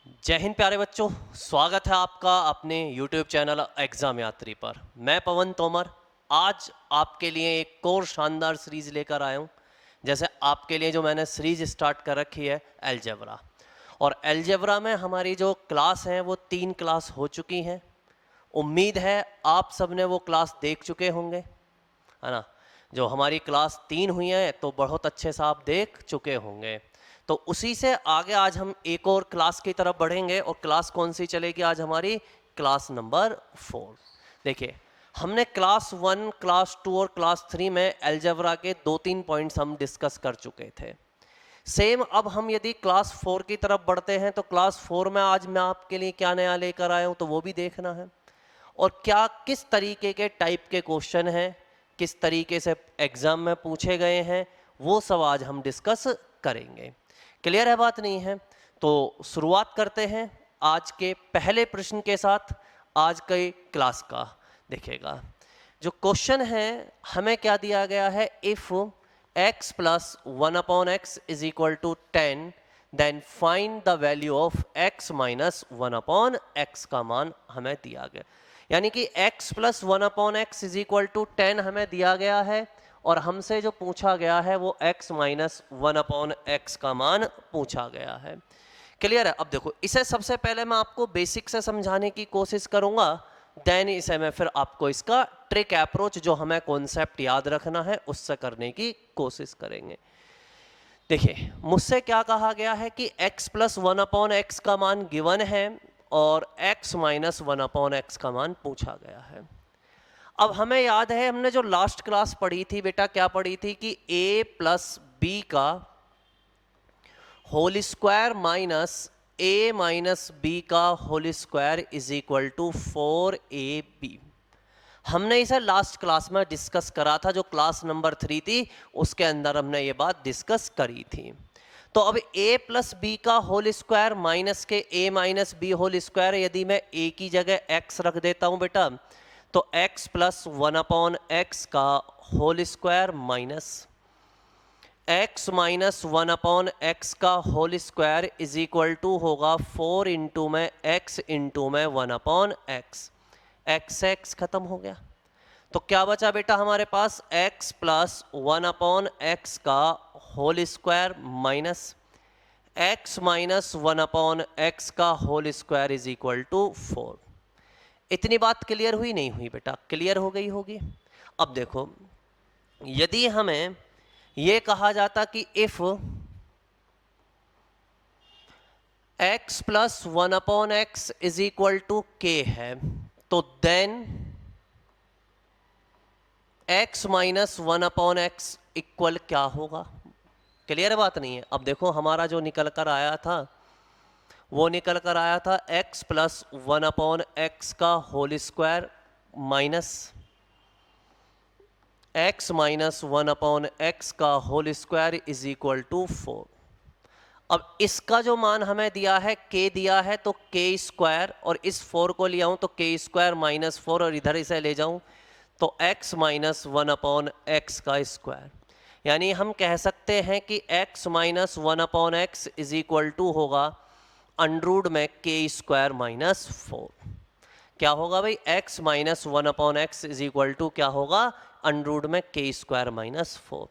जय हिंद प्यारे बच्चों, स्वागत है आपका अपने YouTube चैनल एग्जाम यात्री पर। मैं पवन तोमर आज आपके लिए एक और शानदार सीरीज लेकर आया हूँ। जैसे आपके लिए जो मैंने सीरीज स्टार्ट कर रखी है अलजेब्रा, और अलजेब्रा में हमारी जो क्लास हैं वो 3 क्लास हो चुकी हैं। उम्मीद है आप सबने वो क्लास देख चुके होंगे, है ना। जो हमारी क्लास 3 हुई है तो बहुत अच्छे से आप देख चुके होंगे। तो उसी से आगे आज हम एक और क्लास की तरफ बढ़ेंगे, और क्लास कौन सी चलेगी आज हमारी? Class number 4। देखिए, हमने क्लास 1, क्लास 2 और क्लास 3 में अलजेब्रा के 2-3 पॉइंट्स हम डिस्कस कर चुके थे। सेम अब हम यदि क्लास 4 की तरफ बढ़ते हैं तो क्लास 4 में आज मैं आपके लिए क्या नया लेकर आया हूँ तो वो भी देखना है। और क्या किस तरीके के टाइप के क्वेश्चन हैं, किस तरीके से एग्जाम में पूछे गए हैं, वो सब आज हम डिस्कस करेंगे। क्लियर है बात? नहीं है तो शुरुआत करते हैं आज के पहले प्रश्न के साथ आज के क्लास का। देखिएगा, जो क्वेश्चन है हमें क्या दिया गया है, if x plus 1/x is equal to 10 then find the value of x minus 1/x का मान हमें दिया गया। यानी कि x plus 1/x is equal to 10 हमें दिया गया है, और हमसे जो पूछा गया है वो x माइनस 1/x का मान पूछा गया है। क्लियर है? अब देखो, इसे सबसे पहले मैं आपको बेसिक से समझाने की कोशिश करूंगा, देन इसे मैं फिर आपको इसका ट्रिक अप्रोच जो हमें कॉन्सेप्ट याद रखना है उससे करने की कोशिश करेंगे। देखिए, मुझसे क्या कहा गया है कि x प्लस 1/x का मान गिवन है और x माइनस 1/x का मान पूछा गया है। अब हमें याद है, हमने जो लास्ट क्लास पढ़ी थी बेटा, क्या पढ़ी थी कि a प्लस बी का whole square minus a minus B का whole square is equal to 4ab। हमने इसे लास्ट क्लास में डिस्कस करा था, जो क्लास नंबर 3 थी उसके अंदर हमने ये बात डिस्कस करी थी। तो अब a प्लस बी का होल स्क्वायर माइनस के a minus B whole square, यदि मैं a की जगह x रख देता हूं बेटा, तो x प्लस 1/x का whole square minus x minus 1/x का whole square is equal to होगा 4 इंटू में x इंटू में 1/x। x खत्म हो गया, तो क्या बचा बेटा हमारे पास? x प्लस 1/x का whole square minus x minus 1/x का whole square is equal to 4। इतनी बात क्लियर हुई? नहीं हुई बेटा? क्लियर हो गई होगी। अब देखो, यदि हमें यह कहा जाता कि if x plus 1/x is equal to k है, तो then x minus 1/x equal क्या होगा? क्लियर बात नहीं है? अब देखो, हमारा जो निकल कर आया था वो निकल कर आया था x प्लस 1/x का whole square minus x minus 1/x का whole square is equal to 4। अब इसका जो मान हमें दिया है k दिया है, तो k स्क्वायर, और इस 4 को लिया हूं तो k स्क्वायर माइनस 4, और इधर इसे ले जाऊं तो x माइनस 1/x का स्क्वायर। यानी हम कह सकते हैं कि x minus 1/x is equal to होगा अंडरूट में k स्क्वायर माइनस 4। क्या होगा भाई? x minus 1/x is equal to क्या होगा? अंडरूट में k स्क्वायर माइनस 4।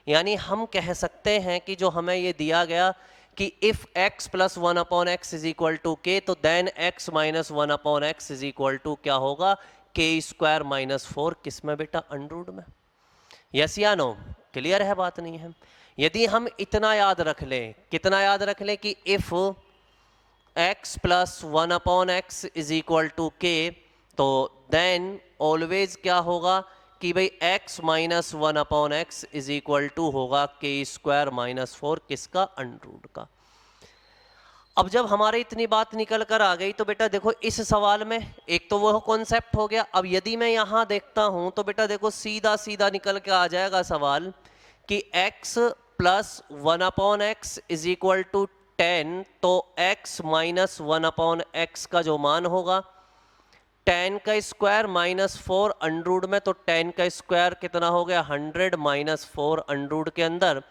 यानी हम कह सकते हैं कि जो हमें ये दिया गया कि if x plus 1/x is equal to k, तो then x minus 1/x is equal to क्या होगा? k square minus 4। किस में बेटा? अंडरूट में। यस या नो? क्लियर है बात? नहीं है? यदि हम इतना याद रख लें, कितना याद रख लें कि if x plus 1/x is equal to k, तो देन ऑलवेज क्या होगा कि भाई x minus 1/x is equal to होगा k स्क्वायर माइनस 4। किसका? अंडरूट का। अब जब हमारे इतनी बात निकल कर आ गई तो बेटा देखो, इस सवाल में एक तो वो कॉन्सेप्ट हो गया। अब यदि मैं यहां देखता हूं तो बेटा देखो, सीधा सीधा निकल के आ जाएगा सवाल कि x plus 1/x is equal to 10, तो x माइनस 1/x का जो मान होगा 10 का स्क्वायर माइनस 4 अंडरूट में, तो 10 का स्क्वायर कितना हो गया? 100 माइनस 4 अंडरूट के अंदर,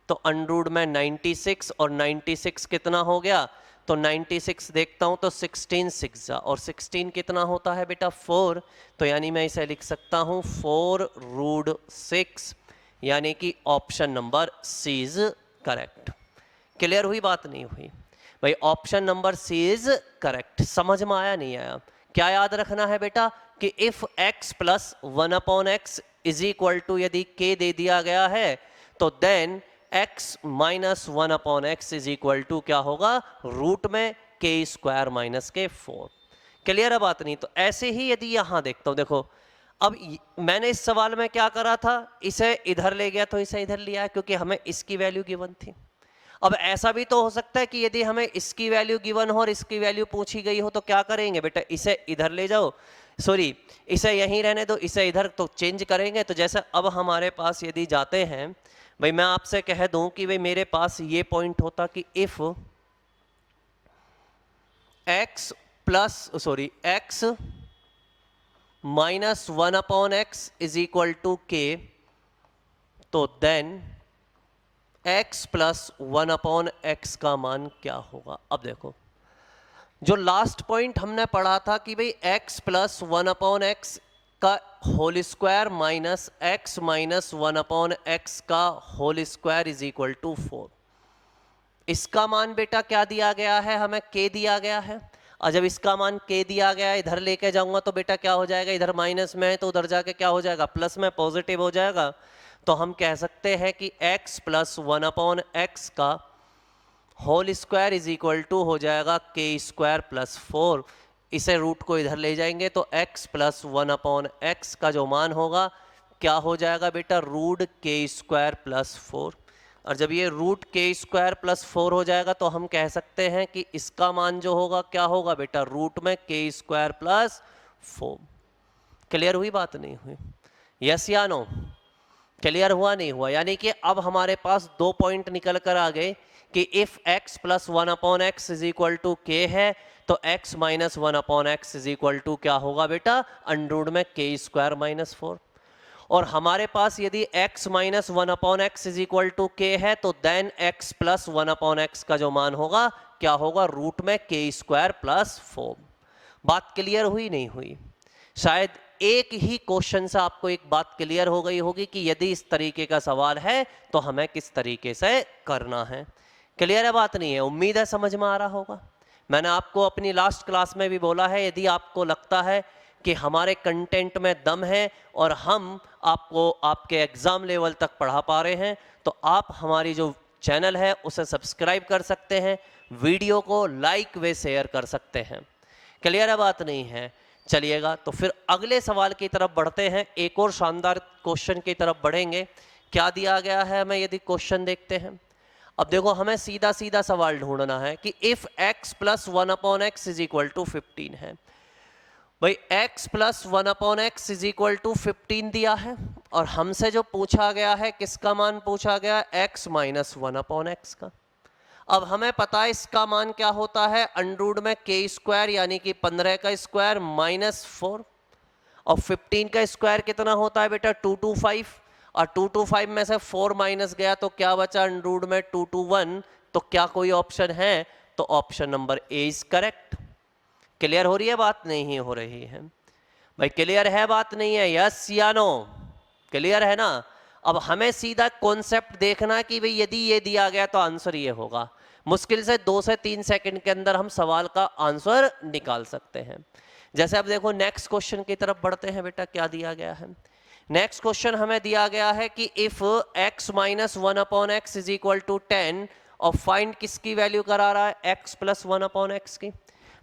तो अंडरूट में 96, और 96 कितना हो गया? तो 96 देखता हूँ तो 16 6 जा, और 16 कितना होता है बेटा 4, तो यानी मैं इसे लिख सकता हूँ 4√6, यानी कि option number C is correct. Clear हुई बात नहीं हुई भाई? Option number C is correct. समझ में आया नहीं आया? क्या याद रखना है बेटा कि if x plus 1/x is equal to, यदि k दे दिया गया है तो then x minus 1/x is equal to क्या होगा, रूट में k² माइनस के 4। क्लियर है बात नहीं? तो ऐसे ही यदि यहां देखता हूं, देखो अब मैंने इस सवाल में क्या करा था, इसे इधर ले गया तो इसे इधर लिया, क्योंकि हमें इसकी वैल्यू गिवन थी। अब ऐसा भी तो हो सकता है कि यदि हमें इसकी वैल्यू गिवन हो और इसकी वैल्यू पूछी गई हो, तो क्या करेंगे बेटा, इसे इधर ले जाओ, सॉरी इसे यहीं रहने दो, इसे इधर तो चेंज करेंगे। तो जैसे अब हमारे पास यदि जाते हैं भाई, मैं आपसे कह दूं कि भाई मेरे पास ये पॉइंट होता कि if x minus 1/x is equal to k, तो देन x प्लस 1/x का मान क्या होगा। अब देखो जो लास्ट पॉइंट हमने पढ़ा था कि भाई x प्लस 1/x का whole square minus x minus 1/x का whole square is equal to 4। इसका मान बेटा क्या दिया गया है, हमें k दिया गया है, और जब इसका मान k दिया गया है इधर लेके जाऊंगा तो बेटा क्या हो जाएगा, इधर माइनस में है तो उधर जाके क्या हो जाएगा, प्लस में पॉजिटिव हो जाएगा। तो हम कह सकते हैं कि x प्लस 1/x का whole square is equal to हो जाएगा k² प्लस 4। इसे रूट को इधर ले जाएंगे तो x प्लस 1/x का जो मान होगा क्या हो जाएगा बेटा, रूट k² प्लस 4। और जब ये रूट k² प्लस 4 हो जाएगा तो हम कह सकते हैं कि इसका मान जो होगा क्या होगा बेटा, रूट में k² प्लस 4। क्लियर हुई बात नहीं हुई? यस या नो? क्लियर हुआ नहीं हुआ? यानी कि अब हमारे पास दो पॉइंट निकल कर आ गए कि if x plus 1/x is equal to k है तो x minus 1/x is equal to क्या होगा बेटा, अंडरूट में k² माइनस 4। और हमारे पास यदि x minus 1/x is equal to k है तो देन x प्लस 1/x का जो मान होगा क्या होगा, रूट में k² प्लस 4। बात क्लियर हुई नहीं हुई? शायद एक ही क्वेश्चन से आपको एक बात क्लियर हो गई होगी कि यदि इस तरीके का सवाल है तो हमें किस तरीके से करना है। क्लियर है बात नहीं है? उम्मीद है समझ में आ रहा होगा। मैंने आपको अपनी लास्ट क्लास में भी बोला है, यदि आपको लगता है कि हमारे कंटेंट में दम है और हम आपको आपके एग्जाम लेवल तक पढ़ा पा रहे हैं, तो आप हमारी जो चैनल है उसे सब्सक्राइब कर सकते हैं, वीडियो को लाइक व शेयर कर सकते हैं। क्लियर है बात नहीं है? चलिएगा तो फिर अगले सवाल की तरफ बढ़ते हैं, एक और शानदार क्वेश्चन की तरफ बढ़ेंगे। क्या दिया गया है हमें, यदि क्वेश्चन देखते हैं। अब देखो हमें सीधा सीधा सवाल ढूंढना है कि if x plus 1/x is equal to 15 है। भाई x plus 1/x is equal to 15 दिया है और हमसे जो पूछा गया है किसका मान पूछा गया, x माइनस 1/x का। अब हमें पता है इसका मान क्या होता है, अंडरूट में k² यानी कि 15 का स्क्वायर माइनस 4, और 15 का स्क्वायर कितना होता है बेटा, 225, और 225 में से 4 माइनस गया तो क्या बचा, अंडरूट में 221। तो क्या कोई ऑप्शन है, तो option number A is correct. Clear हो रही है बात, नहीं हो रही है भाई? क्लियर है बात नहीं है? यस या नो? क्लियर है ना? अब हमें सीधा कॉन्सेप्ट देखना कि भाई यदि ये दिया गया तो आंसर ये होगा। मुश्किल से 2 से 3 सेकंड के अंदर हम सवाल का आंसर निकाल सकते हैं। जैसे अब देखो नेक्स्ट क्वेश्चन की तरफ बढ़ते हैं बेटा, क्या दिया गया है। नेक्स्ट क्वेश्चन हमें दिया गया है कि if x minus 1/x is equal to 10, और फाइंड किसकी वैल्यू करा रहा है, x प्लस 1/x की।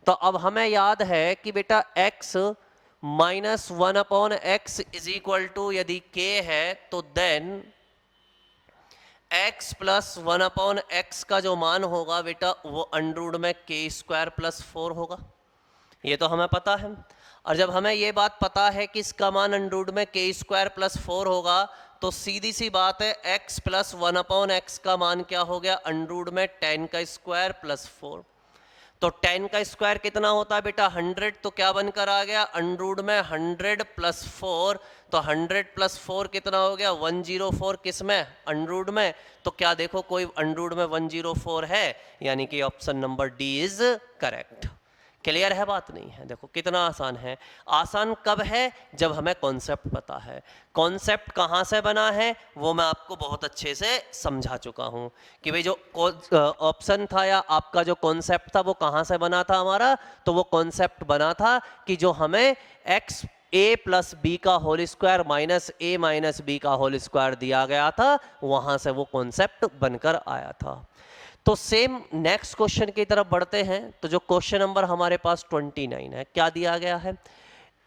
तो अब हमें याद है कि बेटा x minus 1/x is equal to यदि k है तो देन x प्लस 1/x का जो मान होगा बेटा वो अंडरूट में k² प्लस 4 होगा। ये तो हमें पता है। और जब हमें ये बात पता है कि इसका मान अंडरूट में k² प्लस 4 होगा तो सीधी सी बात है x प्लस 1/x का मान क्या हो गया, अंडरूट में 10 का स्क्वायर प्लस 4। तो 10 का स्क्वायर कितना होता है बेटा 100, तो क्या बनकर आ गया अंडर रूट में 100 प्लस 4, तो 100 प्लस 4 कितना हो गया 104, किस में अंडर रूट में, तो क्या देखो कोई अंडर रूट में 104 है, यानी कि option number D is correct. Clear है बात नहीं है? देखो कितना आसान है। आसान कब है? जब हमें कॉन्सेप्ट पता है। कॉन्सेप्ट कहाँ से बना है वो मैं आपको बहुत अच्छे से समझा चुका हूँ कि भाई जो ऑप्शन था या आपका जो कॉन्सेप्ट था वो कहाँ से बना था हमारा, तो वो कॉन्सेप्ट बना था कि जो हमें x a प्लस बी का whole square minus a minus B का होल स्क्वायर दिया गया था, वहाँ से वो कॉन्सेप्ट बनकर आया था। तो सेम नेक्स्ट क्वेश्चन की तरफ बढ़ते हैं। तो जो क्वेश्चन नंबर हमारे पास 29 है, क्या दिया गया है,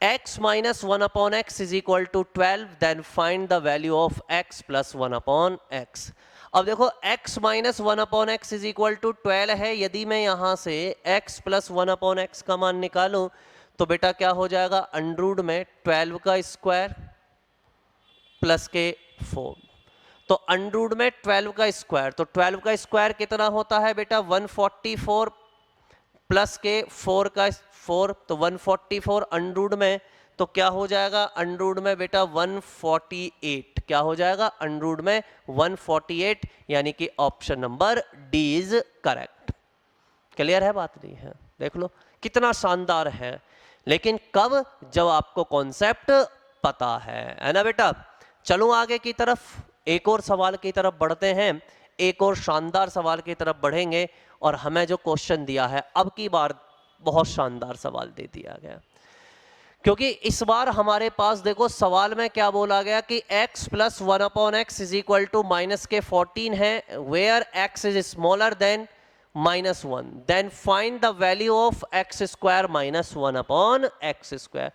x minus 1 upon x is equal to 12, then find the value of x plus 1 upon x. अब देखो x minus 1 upon x is equal to 12 है, यदि मैं यहां से x प्लस 1 अपॉन एक्स का मान निकालूं तो बेटा क्या हो जाएगा अंडर रूट में 12 का स्क्वायर प्लस के 4, तो अंडर रूट में 12 का स्क्वायर, तो 12 का स्क्वायर कितना होता है बेटा 144 प्लस के 4 का 4, तो 144 अंडर रूट में, तो क्या हो जाएगा अंडर रूट में बेटा 148, क्या हो जाएगा अंडर रूट में 148, यानी कि option number D is correct. Clear है बात नहीं है? देख लो कितना शानदार है, लेकिन कब, जब आपको कॉन्सेप्ट पता है ना बेटा। चलो आगे की तरफ एक और सवाल की तरफ बढ़ते हैं, एक और शानदार सवाल की तरफ बढ़ेंगे, और हमें जो क्वेश्चन दिया है अब की बार बहुत शानदार सवाल दे दिया गया, क्योंकि इस बार हमारे पास देखो सवाल में क्या बोला गया कि x plus 1 upon x is equal to minus के 14 है, where x is smaller than minus 1, then find the value of x square minus 1 upon x square.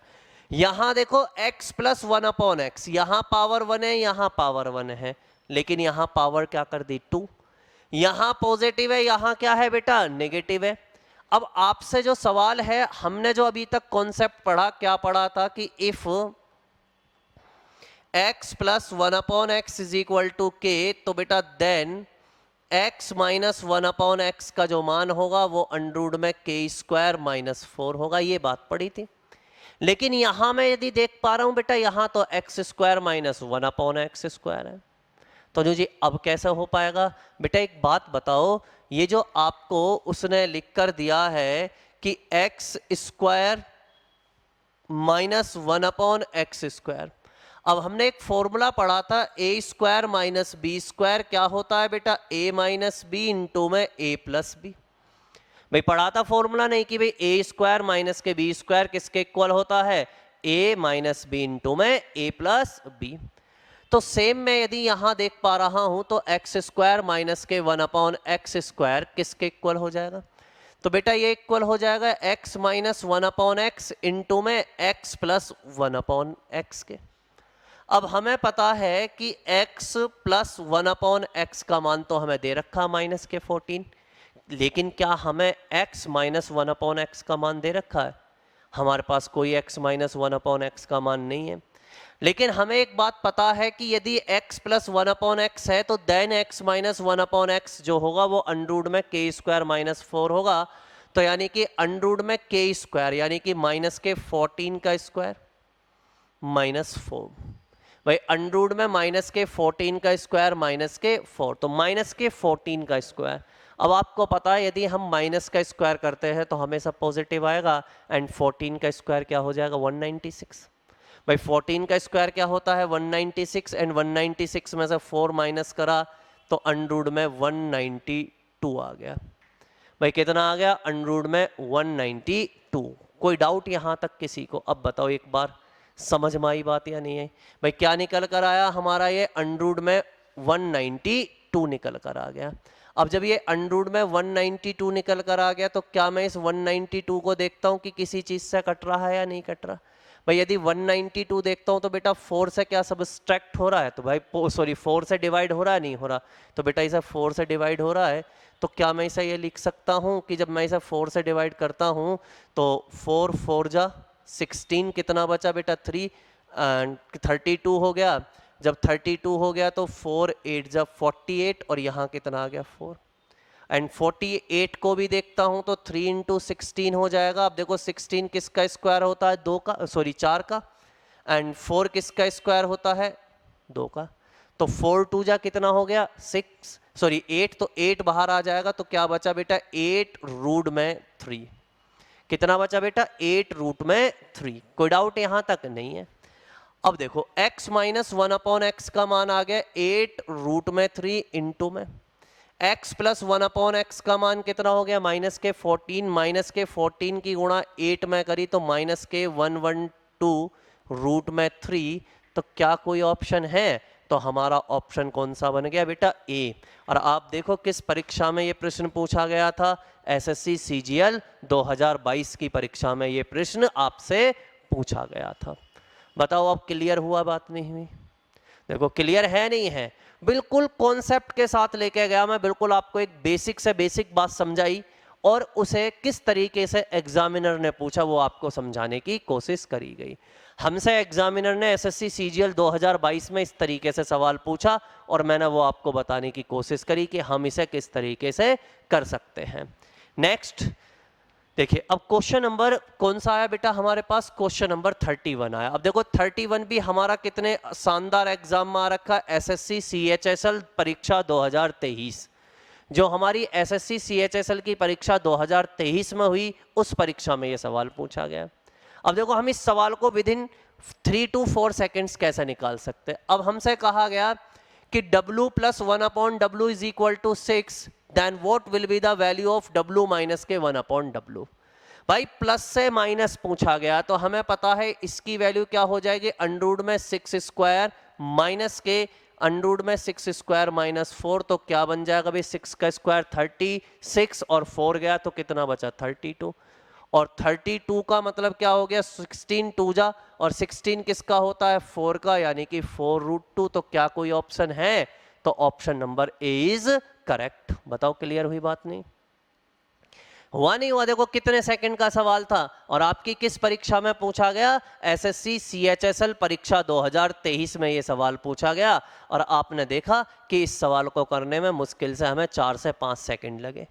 यहां देखो x प्लस 1 अपॉन एक्स, यहां पावर 1 है, यहां पावर 1 है, लेकिन यहां पावर क्या कर दी 2, यहां पॉजिटिव है, यहां क्या है बेटा नेगेटिव है। अब आपसे जो सवाल है, हमने जो अभी तक कॉन्सेप्ट पढ़ा, क्या पढ़ा था कि if x plus 1 upon x is equal to K, तो बेटा then x minus 1 upon x का जो मान होगा वो अंडर रूट में के स्क्वायर माइनस 4 होगा, ये बात पढ़ी थी। लेकिन यहां मैं यदि देख पा रहा हूं बेटा, यहां तो x square minus 1 upon x square है, तो जो जी अब कैसे हो पाएगा बेटा। एक बात बताओ, ये जो आपको उसने लिख कर दिया है कि x square minus 1 upon x square, अब हमने एक फॉर्मूला पढ़ा था ए स्क्वायर माइनस बी स्क्वायर, क्या होता है बेटा ए माइनस बी इंटू में ए प्लस बी। भाई पढ़ा था फॉर्मूला नहीं कि भाई ए स्क्वायर माइनस के बी स्क्वायर किसके इक्वल होता है, ए माइनस बी इंटू में ए प्लस बी। तो सेम मैं यदि यहां देख पा रहा हूं तो एक्स स्क्वायर माइनस के 1 अपॉन एक्स स्क्वायर किसके इक्वल हो जाएगा, तो बेटा ये इक्वल हो जाएगा x minus 1 upon x into में x प्लस 1 अपॉन एक्स के। अब हमें पता है कि x प्लस 1 अपॉन एक्स का मान तो हमें दे रखा माइनस के 14, लेकिन क्या हमें x माइनस 1 अपॉन एक्स का मान दे रखा है? हमारे पास कोई x माइनस 1 अपॉन एक्स का मान नहीं है। लेकिन हमें एक बात पता है कि यदि x प्लस 1 अपॉन एक्स है तो then x minus 1 upon x जो होगा वो अंडर रूट में के स्क्वायर माइनस 4 होगा, तो यानी कि अंडर रूट में के स्क्वायर यानी कि माइनस के 14 का स्क्वायर माइनस 4। भाई अंडर रूट में माइनस के 14 का स्क्वायर माइनस के 4, तो माइनस के 14 का स्क्वायर। अब आपको पता है यदि हम माइनस का स्क्वायर करते हैं तो हमेशा पॉजिटिव आएगा, एंड 14 का स्क्वायर क्या हो जाएगा 196। भाई 14 का स्क्वायर क्या होता है 196, एंड 196 में से 4 माइनस करा तो अंडर रूट में 192 आ गया। भाई कितना आ गया अंडर रूट में 192। कोई डाउट यहां तक किसी को? अब बताओ एक बार समझ में आई बात या नहीं है? भाई क्या निकल कर आया हमारा, ये अंडर रूट में 192 निकल कर आ गया। अब जब ये अंडर रूट में 192 निकल कर आ गया तो क्या मैं इस 192 को देखता हूं कि किसी चीज से कट रहा है या नहीं कट रहा। भाई यदि 192 देखता हूं तो बेटा 4 से क्या सब्सट्रैक्ट हो रहा है, तो भाई सॉरी 4 से डिवाइड हो रहा है, नहीं हो रहा, तो बेटा इसे 4 से डिवाइड हो रहा है। तो क्या मैं इसे ये लिख सकता हूं कि जब मैं इसे 4 से डिवाइड करता हूं तो 4 4 जा 16, कितना बचा बेटा 3, 32 हो गया। जब 32 हो गया तो 4 8 जा 48, और यहाँ कितना आ गया 4। एंड 48 को भी देखता हूं तो 3 इंटू 16 हो जाएगा। अब देखो 16 किसका स्क्वायर होता है, 2 का, सॉरी 4 का, एंड 4 किसका स्क्वायर होता है, 2 का। तो 4 2 जा कितना हो गया 6, सॉरी 8, तो 8 बाहर आ जाएगा। तो क्या बचा बेटा 8 रूट में 3, कितना बचा बेटा 8 रूट में 3। कोई डाउट यहां तक नहीं है। अब देखो x माइनस 1 अपॉन एक्स का मान आ गया 8 रूट में 3 इंटू में, x प्लस 1 अपॉन एक्स का मान कितना हो गया माइनस के 14, माइनस के 14 की गुणा 8 में करी तो माइनस के 112 रूट में 3। तो क्या कोई ऑप्शन है, तो हमारा ऑप्शन कौन सा बन गया बेटा ए। और आप देखो किस परीक्षा में ये प्रश्न पूछा गया था, एसएससी सीजीएल 2022 की परीक्षा में ये प्रश्न आपसे पूछा गया था। बताओ अब क्लियर हुआ, बात नहीं हुई? देखो क्लियर है नहीं है, बिल्कुल कॉन्सेप्ट के साथ लेके गया मैं, बिल्कुल आपको एक बेसिक से बेसिक बात समझाई और उसे किस तरीके से एग्जामिनर ने पूछा वो आपको समझाने की कोशिश करी गई। हमसे एग्जामिनर ने एसएससी सीजीएल 2022 में इस तरीके से सवाल पूछा और मैंने वो आपको बताने की कोशिश करी कि हम इसे किस तरीके से कर सकते हैं। नेक्स्ट देखिए, अब क्वेश्चन नंबर कौन सा आया बेटा हमारे पास, क्वेश्चन नंबर 31 आया। अब देखो 31 भी हमारा कितने शानदार एग्जाम में आ रखा, एसएससी सीएचएसएल परीक्षा 2023। जो हमारी एसएससी सीएचएसएल की परीक्षा 2023 में हुई उस परीक्षा में ये सवाल पूछा गया। अब देखो हम इस सवाल को विद इन 3 to 4 सेकेंड्स कैसे निकाल सकते हैं। अब हमसे कहा गया कि w plus 1 upon w is equal to 6, then what will be the value of w minus के 1 अपॉन w। भाई प्लस से माइनस पूछा गया तो हमें पता है इसकी वैल्यू क्या हो जाएगी, अंडर में 6 स्क्वायर माइनस के अंडर में 6 स्क्वायर माइनस 4, तो क्या बन जाएगा भाई 6 का स्क्वायर 36 और 4 गया तो कितना बचा 32। और 32 का मतलब क्या हो गया 16 2 जा, और 16 किसका होता है 4 का, यानी कि 4 रूट 2। तो क्या कोई ऑप्शन है, तो option number A is correct. बताओ क्लियर हुई बात नहीं हुआ, नहीं हुआ? देखो कितने सेकंड का सवाल था और आपकी किस परीक्षा में पूछा गया, एसएससी सीएचएसएल परीक्षा 2023 में ये सवाल पूछा गया और आपने देखा कि इस सवाल को करने में मुश्किल से हमें 4 से 5 सेकंड लगे।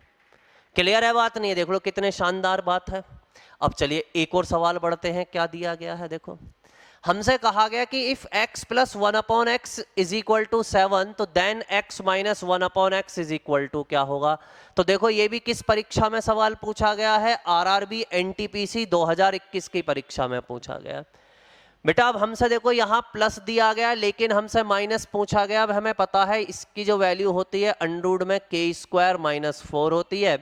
क्लियर है बात नहीं है? देख लो कितने शानदार बात है। अब चलिए एक और सवाल बढ़ते हैं, क्या दिया गया है। देखो हमसे कहा गया कि if x plus 1 upon x is equal to 7 तो then x minus 1 upon x is equal to क्या होगा। तो देखो ये भी किस परीक्षा में सवाल पूछा गया है, आरआरबी एनटीपीसी 2021 की परीक्षा में पूछा गया। बेटा अब हमसे देखो यहाँ प्लस दिया गया लेकिन हमसे माइनस पूछा गया। अब हमें पता है इसकी जो वैल्यू होती है अंडर में के स्क्वायर माइनस 4 होती है,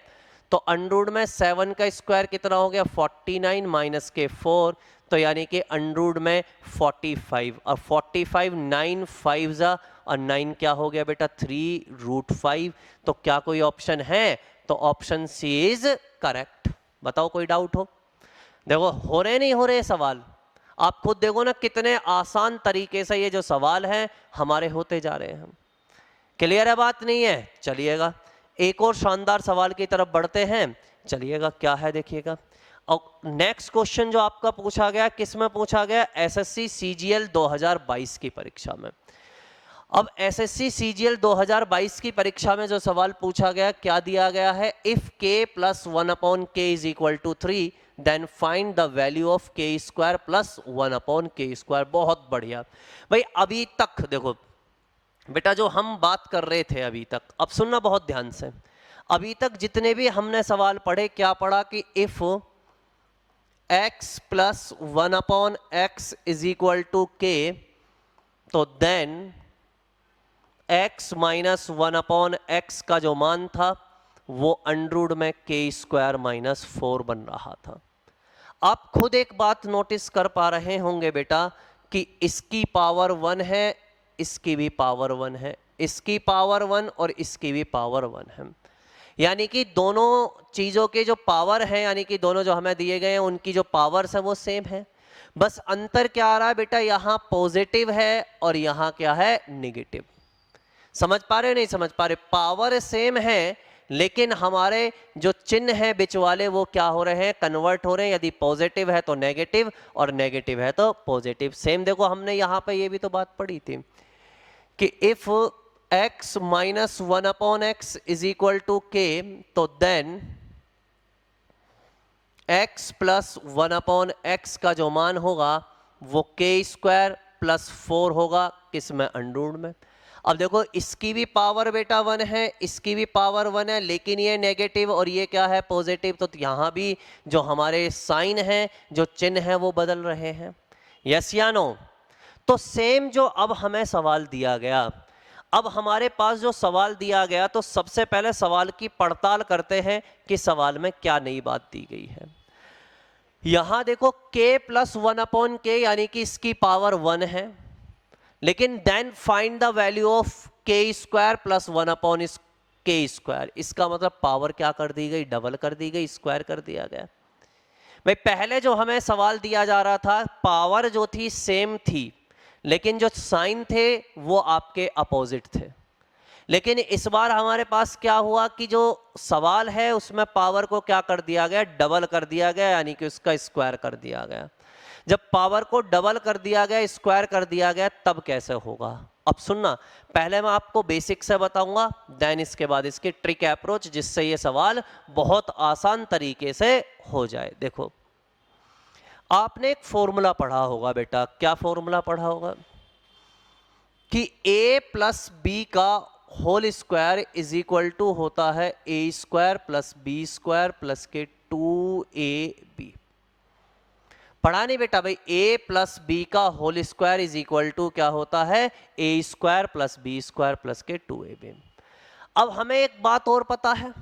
तो अंडर में 7 का स्क्वायर कितना हो गया 49 माइनस के 4, तो यानी कि अंडर में 45, और 45 9 5 जा और 9 क्या हो गया बेटा 3 रूट 5। तो क्या कोई ऑप्शन है, तो ऑप्शन सी इज करेक्ट। बताओ कोई डाउट हो? देखो हो रहे नहीं हो रहे सवाल, आप खुद देखो ना कितने आसान तरीके से ये जो सवाल है हमारे होते जा रहे हैं। क्लियर है बात नहीं है? चलिएगा एक और शानदार सवाल की तरफ बढ़ते हैं। चलिएगा क्या है देखिएगा। और नेक्स्ट क्वेश्चन जो आपका पूछा गया किस में पूछा गया, एसएससी सीजीएल 2022 की परीक्षा में। अब एसएससी सीजीएल 2022 की परीक्षा में जो सवाल पूछा गया क्या दिया गया है, इफ k प्लस 1 अपॉन के is equal to 3 then find the value of के स्क्वायर प्लस 1 अपॉन के स्क्वायर। बहुत बढ़िया भाई। अभी तक देखो बेटा जो हम बात कर रहे थे अभी तक, अब सुनना बहुत ध्यान से, अभी तक जितने भी हमने सवाल पढ़े क्या पढ़ा कि if x plus 1 upon x is equal to K तो then x minus 1 upon x का जो मान था वो अंडर में के स्क्वायर माइनस 4 बन रहा था। आप खुद एक बात नोटिस कर पा रहे होंगे बेटा कि इसकी पावर 1 है, इसकी भी पावर 1 है, इसकी पावर 1 और इसकी भी पावर 1 है, यानी कि दोनों चीज़ों के जो पावर है यानी कि दोनों जो हमें दिए गए हैं उनकी जो पावर्स है वो सेम है। बस अंतर क्या आ रहा है बेटा, यहाँ पॉजिटिव है और यहाँ क्या है नेगेटिव। समझ पा रहे नहीं समझ पा रहे? पावर सेम है लेकिन हमारे जो चिन्ह है बीच वाले वो क्या हो रहे हैं, कन्वर्ट हो रहे हैं। यदि पॉजिटिव है तो नेगेटिव और नेगेटिव है तो पॉजिटिव। सेम देखो हमने यहाँ पे ये भी तो बात पढ़ी थी कि if x minus 1/x is equal to k, तो देन x प्लस 1/x का जो मान होगा वो k² प्लस 4 होगा, किसमें, अंडररूट में। अब देखो इसकी भी पावर बेटा 1 है, इसकी भी पावर 1 है, लेकिन ये नेगेटिव और ये क्या है, पॉजिटिव, तो यहाँ भी जो हमारे साइन है, जो चिन्ह है, वो बदल रहे हैं। यस या नो? तो सेम जो अब हमें सवाल दिया गया, अब हमारे पास जो सवाल दिया गया, तो सबसे पहले सवाल की पड़ताल करते हैं कि सवाल में क्या नई बात दी गई है। यहां देखो k प्लस 1/k यानी कि इसकी पावर 1 है, लेकिन then find the value of k² plus 1/k²। इसका मतलब पावर क्या कर दी गई, डबल कर दी गई, स्क्वायर कर दिया गया। भाई पहले जो हमें सवाल दिया जा रहा था, पावर जो थी सेम थी, लेकिन जो साइन थे वो आपके अपोजिट थे। लेकिन इस बार हमारे पास क्या हुआ कि जो सवाल है उसमें पावर को क्या कर दिया गया, डबल कर दिया गया, यानी कि उसका स्क्वायर कर दिया गया। जब पावर को डबल कर दिया गया, स्क्वायर कर दिया गया, तब कैसे होगा। अब सुनना, पहले मैं आपको बेसिक से बताऊंगा, देन इसके बाद इसकी ट्रिक अप्रोच, जिससे ये सवाल बहुत आसान तरीके से हो जाए। देखो आपने एक फॉर्मूला पढ़ा होगा बेटा, क्या फॉर्मूला पढ़ा होगा कि a प्लस बी का whole square is equal to होता है a² प्लस b² प्लस के 2ab। पढ़ा नहीं बेटा भाई, a प्लस बी का whole square is equal to क्या होता है, a² प्लस b² प्लस के 2ab। अब हमें एक बात और पता है,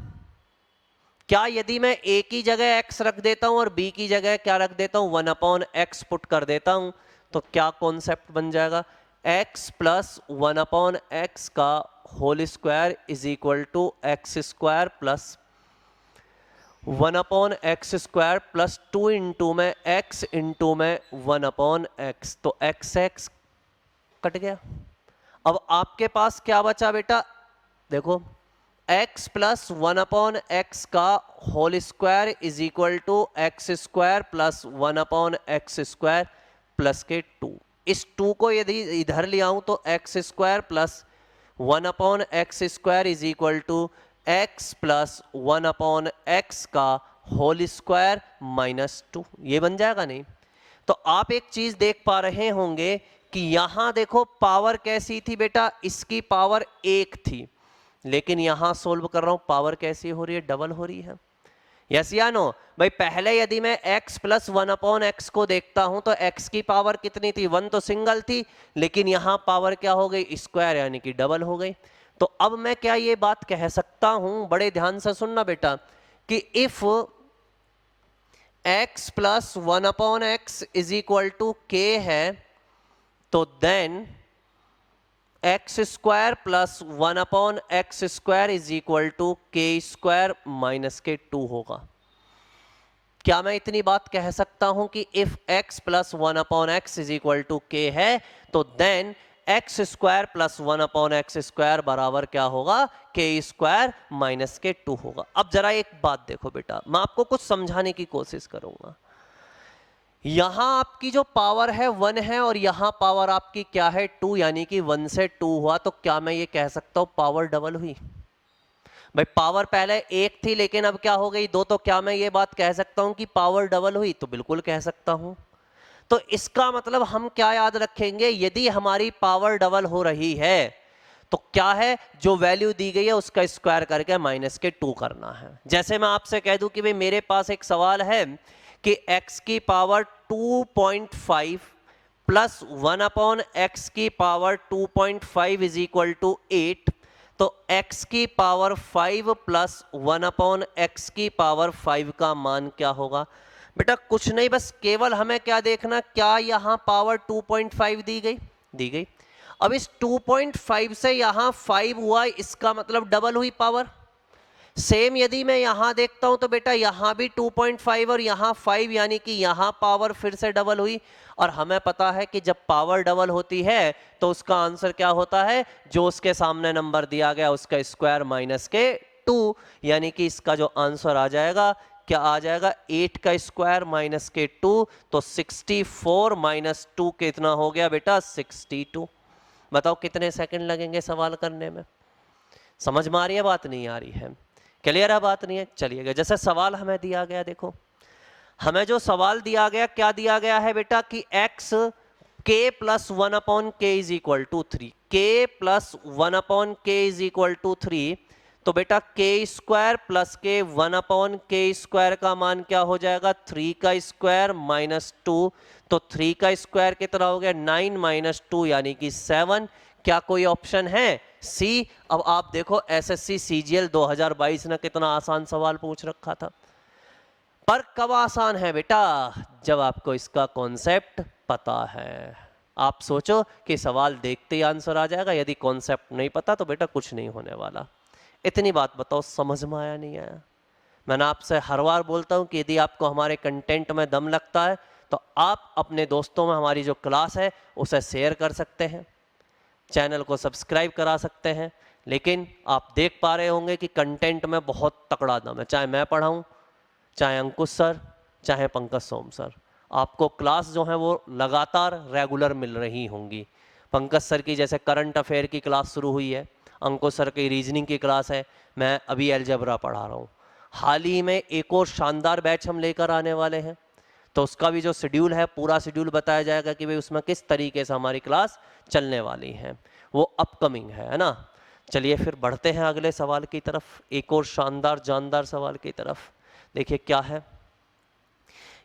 क्या यदि मैं a की जगह x रख देता हूं और b की जगह क्या रख देता हूं, 1/x पुट कर देता हूं, तो क्या कॉन्सेप्ट बन जाएगा, x प्लस 1/x का whole square is equal to x² plus 1/x² plus 2 into में x इंटू में 1/x, तो x कट गया। अब आपके पास क्या बचा बेटा, देखो x प्लस 1/x का whole square is equal to x² plus 1/x² plus के 2। इस 2 को यदि इधर ले आऊं तो x² plus 1/x² is equal to x plus 1/x का होल स्क्वायर माइनस 2, ये बन जाएगा नहीं। तो आप एक चीज देख पा रहे होंगे कि यहां देखो पावर कैसी थी बेटा, इसकी पावर 1 थी, लेकिन यहां सोल्व कर रहा हूं पावर कैसी हो रही है, डबल हो रही है। यस या नो? भाई पहले यदि मैं x प्लस 1/x को देखता हूं तो x की पावर कितनी थी, 1 तो सिंगल थी, लेकिन यहां पावर क्या हो गई, स्क्वायर, यानी कि डबल हो गई। तो अब मैं क्या ये बात कह सकता हूं, बड़े ध्यान से सुनना बेटा, कि if x plus 1/x is equal to k है, तो then x² plus 1/x² is equal to k² minus के 2 होगा। क्या मैं इतनी बात कह सकता हूं कि if x plus 1/x is equal to k है, तो देन x² प्लस 1/x² बराबर क्या होगा, k² माइनस के 2 होगा। अब जरा एक बात देखो बेटा, मैं आपको कुछ समझाने की कोशिश करूंगा। यहां आपकी जो पावर है 1 है और यहां पावर आपकी क्या है, 2, यानी कि 1 से 2 हुआ, तो क्या मैं ये कह सकता हूं पावर डबल हुई। भाई पावर पहले 1 थी लेकिन अब क्या हो गई 2, तो क्या मैं ये बात कह सकता हूं कि पावर डबल हुई, तो बिल्कुल कह सकता हूं। तो इसका मतलब हम क्या याद रखेंगे, यदि हमारी पावर डबल हो रही है तो क्या है, जो वैल्यू दी गई है उसका स्क्वायर करके माइनस के 2 करना है। जैसे मैं आपसे कह दूं कि भाई मेरे पास एक सवाल है कि x की पावर 2.5 प्लस 1/x की पावर 2.5 इज इक्वल टू 8, तो x की पावर 5 प्लस 1/x की पावर 5 का मान क्या होगा। बेटा कुछ नहीं, बस केवल हमें क्या देखना, क्या यहां पावर 2.5 दी गई। अब इस 2.5 से यहां 5 हुआ, इसका मतलब डबल हुई पावर। सेम यदि मैं यहां देखता हूं तो बेटा यहां भी 2.5 और यहां 5, यानी कि यहां पावर फिर से डबल हुई। और हमें पता है कि जब पावर डबल होती है तो उसका आंसर क्या होता है, जो उसके सामने नंबर दिया गया उसका स्क्वायर माइनस के 2, यानी कि इसका जो आंसर आ जाएगा, क्या आ जाएगा, 8 का स्क्वायर माइनस के 2, तो 64 माइनस 2 कितना हो गया बेटा, 62। बताओ कितने सेकंड लगेंगे सवाल करने में? समझ में आ रही है बात, नहीं आ रही है? क्लियर है बात, नहीं है? चलिएगा, जैसे सवाल हमें दिया गया, देखो हमें जो सवाल दिया गया, क्या दिया गया है बेटा कि x k प्लस 1 अपॉन के is equal to 3, k plus 1 upon के इज इक्वल टू 3, तो बेटा के स्क्वायर प्लस के 1 अपॉन के स्क्वायर का मान क्या हो जाएगा? 3 का स्क्वायर माइनस 2, तो 3 का स्क्वायर कितना हो गया? 9 माइनस 2 यानी कि 7। क्या कोई ऑप्शन है? सी। अब आप देखो एसएससी सीजीएल 2022 ने कितना आसान सवाल पूछ रखा था, पर कब आसान है बेटा? जब आपको इसका कॉन्सेप्ट पता है। आप सोचो कि सवाल देखते ही आंसर आ जाएगा, यदि कॉन्सेप्ट नहीं पता तो बेटा कुछ नहीं होने वाला। इतनी बात बताओ, समझ में आया नहीं आया? मैंने आपसे हर बार बोलता हूं कि यदि आपको हमारे कंटेंट में दम लगता है तो आप अपने दोस्तों में हमारी जो क्लास है उसे शेयर कर सकते हैं, चैनल को सब्सक्राइब करा सकते हैं। लेकिन आप देख पा रहे होंगे कि कंटेंट में बहुत तकड़ा दम है, चाहे मैं पढ़ाऊं, चाहे अंकुश सर, चाहे पंकज सोम सर। आपको क्लास जो है वो लगातार रेगुलर मिल रही होंगी। पंकज सर की जैसे करंट अफेयर की क्लास शुरू हुई है, अंकुश सर की रीजनिंग की क्लास है, मैं अभी अलजेब्रा पढ़ा रहा हूँ। हाल ही में एक और शानदार बैच हम लेकर आने वाले हैं, तो उसका भी जो शेड्यूल है, पूरा शेड्यूल बताया जाएगा कि भाई उसमें किस तरीके से हमारी क्लास चलने वाली है, वो अपकमिंग है ना। चलिए फिर बढ़ते हैं अगले सवाल की तरफ, एक और शानदार जानदार सवाल की तरफ। देखिए क्या है,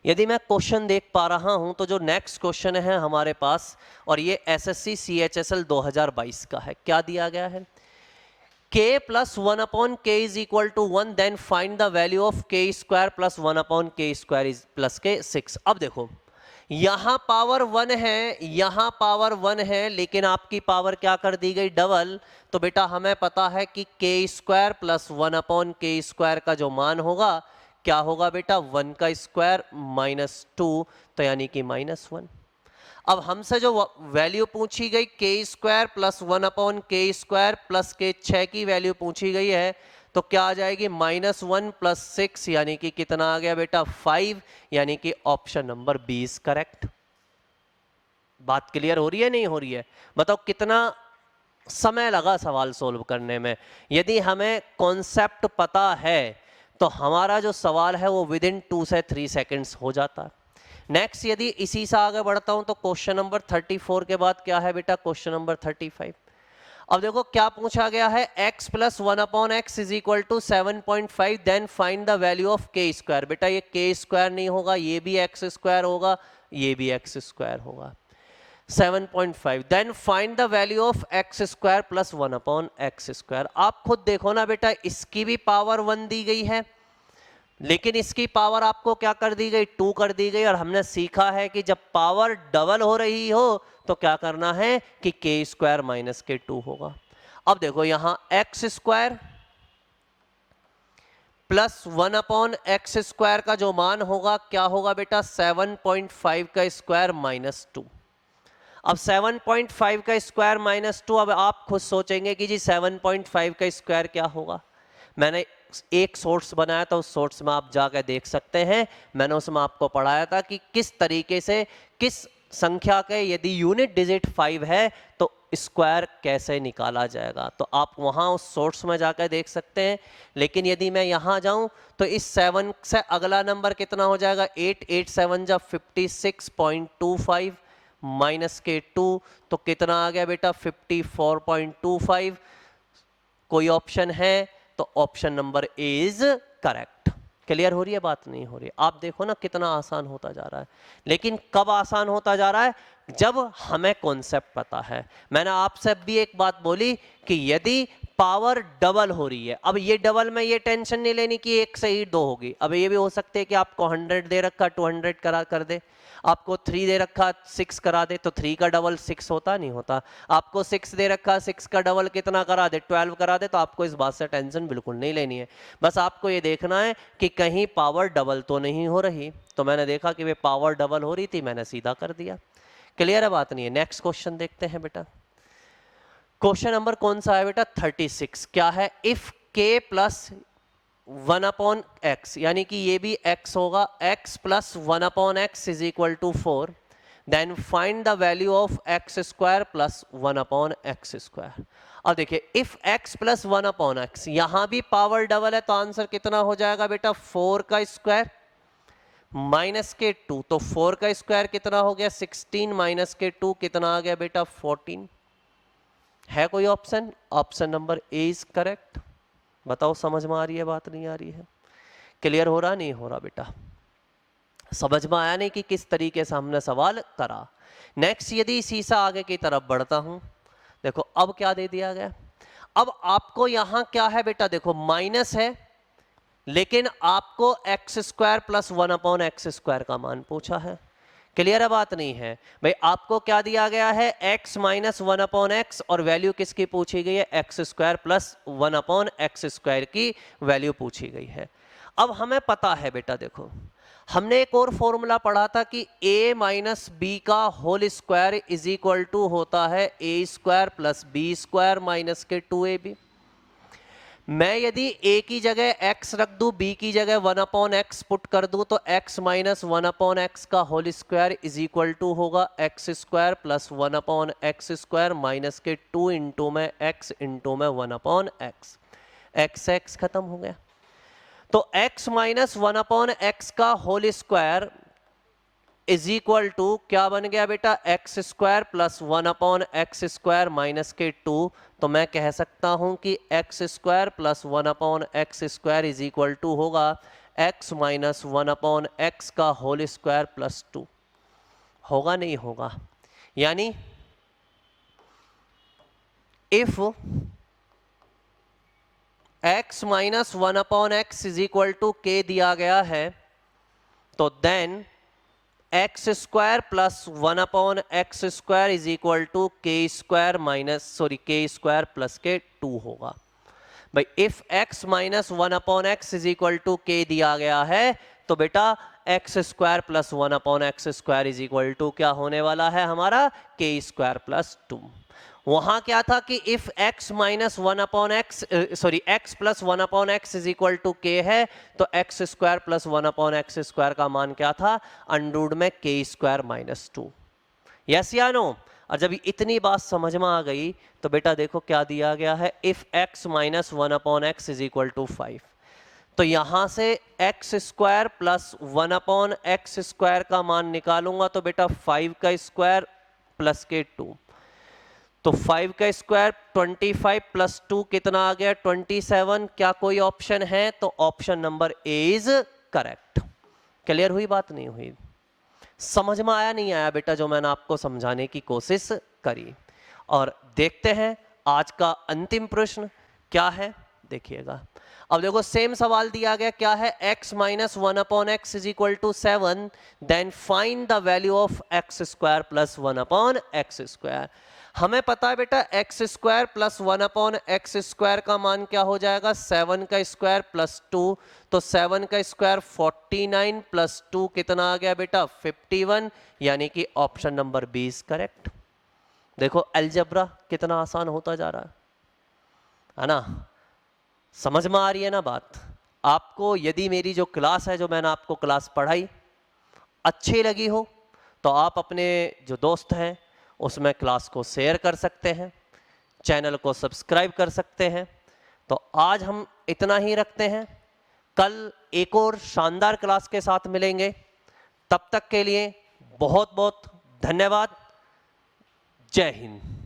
यदि मैं क्वेश्चन देख पा रहा हूं तो जो नेक्स्ट क्वेश्चन है हमारे पास, और ये एसएससी सीएचएसएल 2022 का है। क्या दिया गया है? k प्लस 1 अपॉन के is equal to 1, then find the value of के स्क्वायर प्लस 1 अपॉन के स्क्वायर इज प्लस के 6। अब देखो यहां पावर 1 है, यहां पावर 1 है, लेकिन आपकी पावर क्या कर दी गई? डबल। तो बेटा हमें पता है कि के स्क्वायर प्लस 1 अपॉन के स्क्वायर का जो मान होगा क्या होगा बेटा? 1 का स्क्वायर माइनस 2, तो यानी कि -1। अब हमसे जो वैल्यू पूछी गई के स्क्वायर प्लस 1 अपॉन के स्क्वायर प्लस के 6 की वैल्यू पूछी गई है, तो क्या आ जाएगी? -1 प्लस 6 यानी कि कितना आ गया बेटा? 5, यानी कि ऑप्शन नंबर 20 करेक्ट। बात क्लियर हो रही है, नहीं हो रही है? बताओ कितना समय लगा सवाल सोल्व करने में? यदि हमें कॉन्सेप्ट पता है तो हमारा जो सवाल है वो विद इन 2 से 3 सेकेंड्स हो जाता है। नेक्स्ट यदि इसी से आगे बढ़ता हूं तो क्वेश्चन नंबर 34 के बाद क्या है बेटा? Question number 35। अब देखो क्या पूछा गया है, x plus 1 upon x is equal to 7.5, then find the value of के स्क्वायर। बेटा ये के स्क्वायर नहीं होगा, ये भी एक्स स्क्वायर होगा, ये भी एक्स स्क्वायर होगा। 7.5, then find the value of x square plus 1 upon x square. आप खुद देखो ना बेटा, इसकी भी पावर 1 दी गई है, लेकिन इसकी पावर आपको क्या कर दी गई? 2 कर दी गई। और हमने सीखा है कि जब पावर डबल हो रही हो तो क्या करना है कि के स्क्वायर माइनस के 2 होगा। अब देखो यहां x square plus 1 upon x square का जो मान होगा क्या होगा बेटा? 7.5 का स्क्वायर माइनस 2। अब 7.5 का स्क्वायर माइनस 2, अब आप खुद सोचेंगे कि जी 7.5 का स्क्वायर क्या होगा। मैंने एक सोर्स बनाया था, उस सोर्स में आप जाकर देख सकते हैं। मैंने उसमें आपको पढ़ाया था कि किस तरीके से किस संख्या के यदि यूनिट डिजिट 5 है तो स्क्वायर कैसे निकाला जाएगा, तो आप वहां उस सोर्स में जाकर देख सकते हैं। लेकिन यदि मैं यहां जाऊं तो इस 7 से अगला नंबर कितना हो जाएगा? 8, 8 7 जा 56.25 माइनस के 2, तो कितना आ गया बेटा? 54.25। कोई ऑप्शन है तो option number A is correct. Clear हो रही है बात, नहीं हो रही? आप देखो ना कितना आसान होता जा रहा है। लेकिन कब आसान होता जा रहा है? जब हमें कॉन्सेप्ट पता है। मैंने आपसे भी एक बात बोली कि यदि पावर डबल हो रही है, अब ये डबल में ये टेंशन नहीं लेनी कि 1 से ही 2 होगी। अब ये भी हो सकते है कि आपको 100 दे रखा 200 करा कर दे, आपको 3 दे रखा 6 करा दे, तो 3 का डबल 6 होता नहीं होता। आपको 6 दे रखा 6 का डबल कितना करा दे? 12 करा दे। तो आपको इस बात से टेंशन बिल्कुल नहीं लेनी है, बस आपको ये देखना है कि कहीं पावर डबल तो नहीं हो रही। तो मैंने देखा कि वे पावर डबल हो रही थी, मैंने सीधा कर दिया। क्लियर है बात, नहीं है? नेक्स्ट क्वेश्चन देखते हैं बेटा। क्वेश्चन नंबर कौन सा है बेटा? 36। क्या है? इफ के प्लस 1 अपॉन एक्स, यानी कि ये भी x होगा, x plus 1 upon x is equal to 4, then find the value of x square plus 1 upon x square. अब देखिए if x plus 1 upon x, यहां भी पावर डबल है तो आंसर कितना हो जाएगा बेटा 4 का स्क्वायर माइनस के 2, तो 4 का स्क्वायर कितना हो गया 16 माइनस के 2 कितना आ गया बेटा 14। है कोई option? Option number A is correct. बताओ समझ में आ रही है बात, नहीं आ रही है? क्लियर हो रहा नहीं हो रहा बेटा? समझ में आया नहीं कि किस तरीके से हमने सवाल करा। नेक्स्ट यदि इसी से आगे की तरफ बढ़ता हूं, देखो अब क्या दे दिया गया। अब आपको यहां क्या है बेटा, देखो माइनस है लेकिन आपको x square plus 1 upon x square का मान पूछा है। क्लियर है बात नहीं है भाई? आपको क्या दिया गया है x माइनस 1 अपॉन एक्स और वैल्यू किसकी पूछी गई है x square plus 1 upon x square की वैल्यू पूछी गई है। अब हमें पता है बेटा, देखो हमने एक और फॉर्मूला पढ़ा था कि a माइनस बी का whole square is equal to होता है a square plus b square minus के 2ab। मैं यदि a की जगह x रख दूं, b की जगह 1 अपॉन एक्स पुट कर दूं, तो x माइनस 1 अपॉन एक्स का whole square is equal to होगा x square plus 1 upon x square minus के 2 इंटू में x इंटू में 1 अपॉन एक्स। एक्स एक्स खत्म हो गया, तो x माइनस 1 अपॉन एक्स का whole square is equal to क्या बन गया बेटा x square plus 1 upon x square minus के 2। तो मैं कह सकता हूं कि x square plus 1 upon x square is equal to होगा एक्स माइनस 1 अपॉन एक्स का होल स्क्वायर प्लस 2। होगा नहीं होगा? यानी if x minus 1 upon x is equal to k दिया गया है, तो then x square plus 1 upon x square is equal to k square k square plus के 2 होगा। भाई if x minus 1 upon x is equal to k दिया गया है, तो बेटा x square plus 1 upon x square is equal to क्या होने वाला है हमारा के स्क्वायर प्लस 2। वहां क्या था कि if x minus 1 upon x x plus 1 upon x is equal to k है, तो x square plus 1 upon x square का मान क्या था अंडर में के स्क्वायर माइनस 2। यस या नो? और जब इतनी बात समझ में आ गई तो बेटा देखो क्या दिया गया है, if x minus 1 upon x is equal to 5, तो यहां से x square plus 1 upon x square का मान निकालूंगा तो बेटा 5 का स्क्वायर प्लस के 2, तो 5 का स्क्वायर 25 प्लस 2 कितना आ गया 27। क्या कोई ऑप्शन है? तो option number A is correct. Clear हुई बात नहीं हुई? समझ में आया नहीं आया बेटा जो मैंने आपको समझाने की कोशिश करी? और देखते हैं आज का अंतिम प्रश्न क्या है, देखिएगा। अब देखो सेम सवाल दिया गया, क्या है x minus 1 upon x is equal to 7, then find the value of x square plus 1 upon x square. हमें पता है बेटा x square plus 1 upon x square का मान क्या हो जाएगा 7 का स्क्वायर प्लस 2, तो 7 का स्क्वायर 49 प्लस 2 कितना आ गया बेटा 51, यानी कि option number b is correct. देखो अलजेब्रा कितना आसान होता जा रहा है ना? समझ में आ रही है ना बात? आपको यदि मेरी जो क्लास है, जो मैंने आपको क्लास पढ़ाई अच्छी लगी हो, तो आप अपने जो दोस्त हैं उसमें क्लास को शेयर कर सकते हैं, चैनल को सब्सक्राइब कर सकते हैं। तो आज हम इतना ही रखते हैं, कल एक और शानदार क्लास के साथ मिलेंगे। तब तक के लिए बहुत बहुत धन्यवाद। जय हिंद।